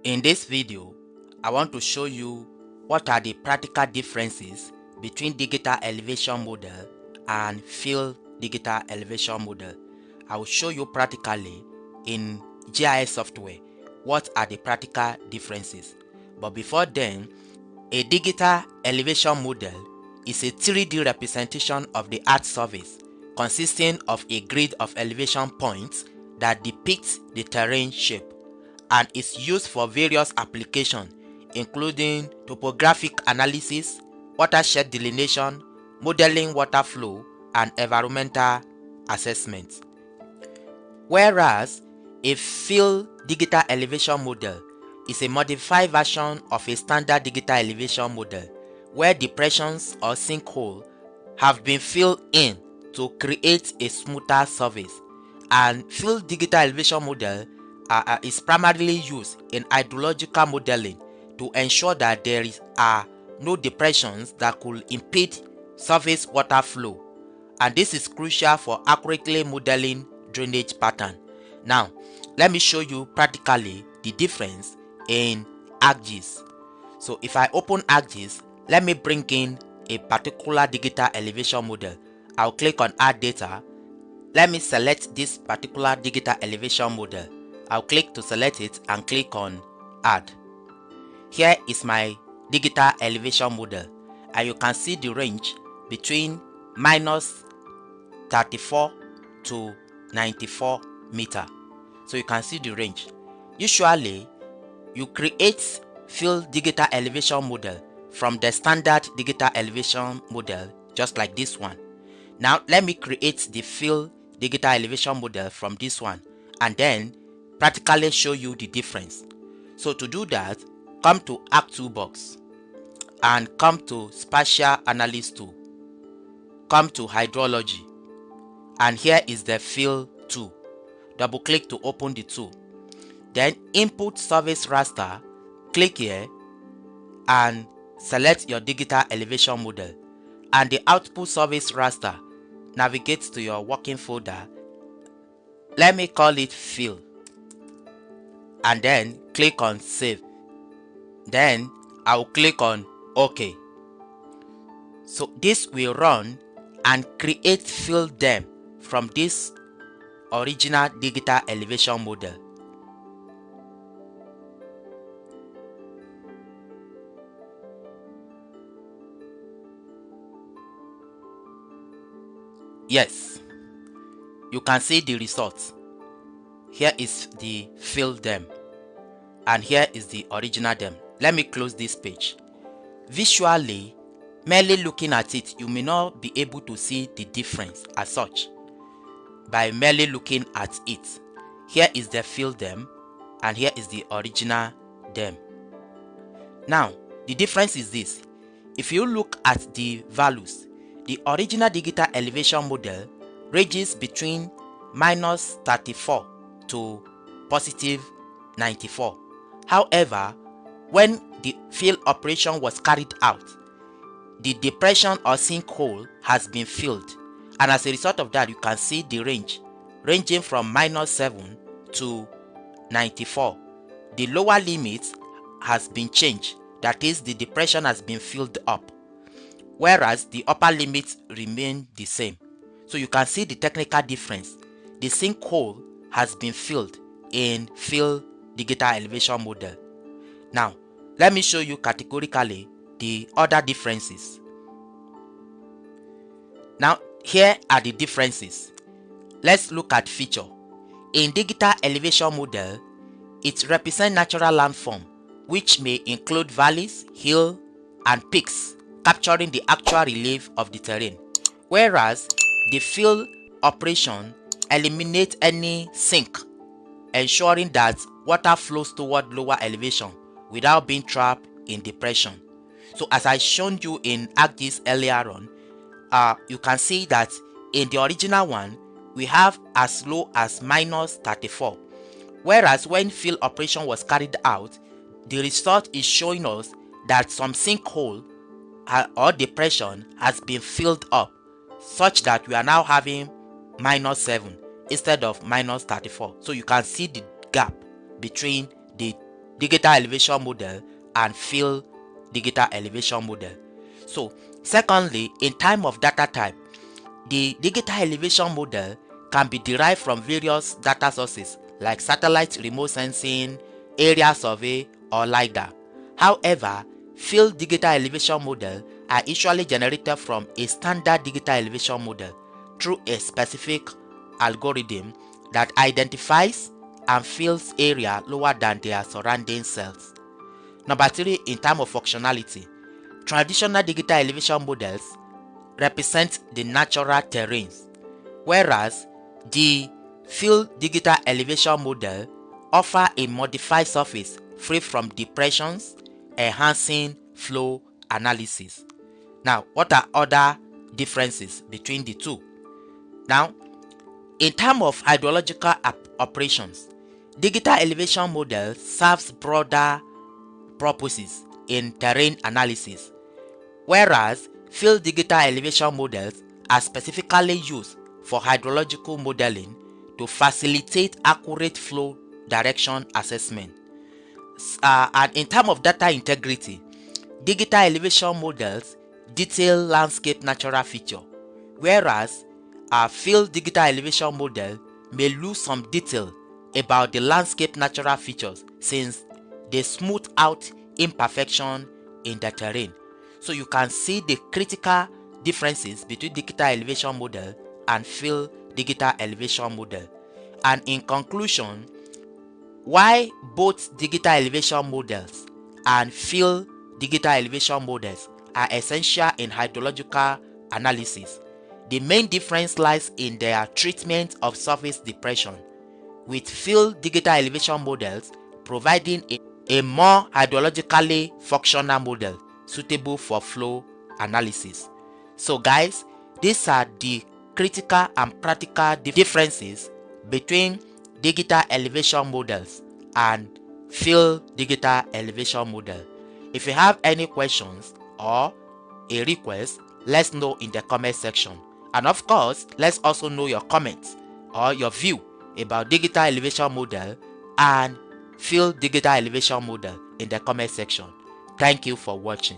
In this video, I want to show you what are the practical differences between digital elevation model and field digital elevation model. I will show you practically in GIS software what are the practical differences. But before then, a digital elevation model is a 3D representation of the Earth surface consisting of a grid of elevation points that depicts the terrain shape and is used for various applications including topographic analysis, watershed delineation, modeling water flow, and environmental assessment. Whereas a field digital elevation model is a modified version of a standard digital elevation model where depressions or sinkholes have been filled in to create a smoother surface, and field digital elevation model is primarily used in hydrological modeling to ensure that there are no depressions that could impede surface water flow, and this is crucial for accurately modeling drainage pattern. Now let me show you practically the difference in ArcGIS. So if I open ArcGIS, let me bring in a particular digital elevation model. I'll click on Add Data. Let me select this particular digital elevation model. I'll click to select it and click on Add. Here is my digital elevation model, and you can see the range between minus 34 to 94 meter. So you can see the range. Usually you create field digital elevation model from the standard digital elevation model just like this one. Now let me create the field digital elevation model from this one and then practically show you the difference. So to do that, come to Arc Toolbox and come to Spatial Analysis tool. Come to Hydrology, and here is the field tool. Double click to open the tool. Then input surface raster, click here and select your digital elevation model, and the output surface raster, navigate to your working folder. Let me call it field, and then click on save. Then I will click on OK. So this will run and create field DEM from this original digital elevation model. Yes, you can see the results. Here is the field DEM and here is the original DEM. Let me close this page. Visually, merely looking at it, you may not be able to see the difference as such by merely looking at it. Here is the field DEM and here is the original DEM. Now the difference is this: if you look at the values, the original digital elevation model ranges between minus 34 to positive 94. However, when the field operation was carried out, the depression or sinkhole has been filled, and as a result of that, you can see the range ranging from minus 7 to 94. The lower limit has been changed, that is, the depression has been filled up, whereas the upper limits remain the same. So you can see the technical difference. The sinkhole has been filled in field digital elevation model. Now let me show you categorically the other differences. Now here are the differences. Let's look at feature. In digital elevation model, it represents natural landform which may include valleys, hills, and peaks, capturing the actual relief of the terrain, whereas the field operation eliminates any sink, ensuring that water flows toward lower elevation without being trapped in depression. So as I shown you in ArcGIS earlier on, you can see that in the original one we have as low as minus 34, whereas when field operation was carried out, the result is showing us that some sinkhole or depression has been filled up, such that we are now having minus 7 instead of minus 34. So you can see the gap between the digital elevation model and field digital elevation model. So secondly, in terms of data type, the digital elevation model can be derived from various data sources like satellite remote sensing, area survey, or LiDAR. However, field digital elevation model are usually generated from a standard digital elevation model through a specific algorithm that identifies and fills area lower than their surrounding cells. Number 3, in terms of functionality, traditional digital elevation models represent the natural terrains, whereas the field digital elevation model offer a modified surface free from depressions, enhancing flow analysis. Now, what are other differences between the two? Now, in terms of hydrological operations, digital elevation model serves broader purposes in terrain analysis, whereas field digital elevation models are specifically used for hydrological modeling to facilitate accurate flow direction assessment. And in terms of data integrity, digital elevation models detail landscape natural feature, whereas a field digital elevation model may lose some detail about the landscape natural features since they smooth out imperfection in the terrain. So you can see the critical differences between digital elevation model and field digital elevation model. And in conclusion, why both digital elevation models and field digital elevation models are essential in hydrological analysis. The main difference lies in their treatment of surface depression, with field digital elevation models providing a more hydrologically functional model suitable for flow analysis. So guys, these are the critical and practical differences between digital elevation models and field digital elevation model. If you have any questions or a request, let's know in the comment section. And of course, let's also know your comments or your view about digital elevation model and field digital elevation model in the comment section. Thank you for watching.